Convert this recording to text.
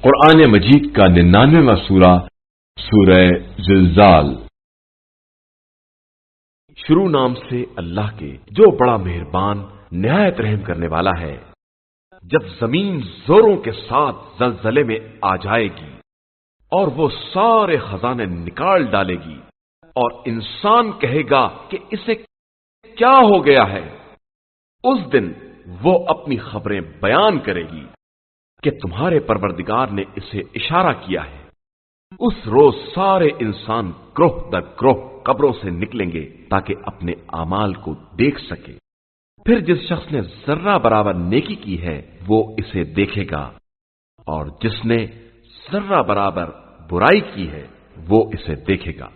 قرآن مجید کا 99واں سورہ سورہ زلزال۔ شروع نام سے اللہ کے جو بڑا مہربان نہایت رحم کرنے والا ہے۔ جب زمین زوروں کے ساتھ زلزلے میں آ جائے گی اور وہ سارے خزانے نکال ڈالے گی اور انسان کہے گا کہ اسے کیا ہو گیا ہے، اس دن وہ اپنی خبریں بیان کرے گی کہ تمہارے پروردگار نے اسے اشارہ کیا ہے۔ اس روز سارے انسان گروہ در گروہ قبروں سے نکلیں گے تاکہ اپنے اعمال کو دیکھ سکے۔ پھر جس شخص نے ذرہ برابر نیکی کی ہے وہ اسے دیکھے گا، اور جس نے ذرہ برابر برائی کی ہے وہ اسے دیکھے گا۔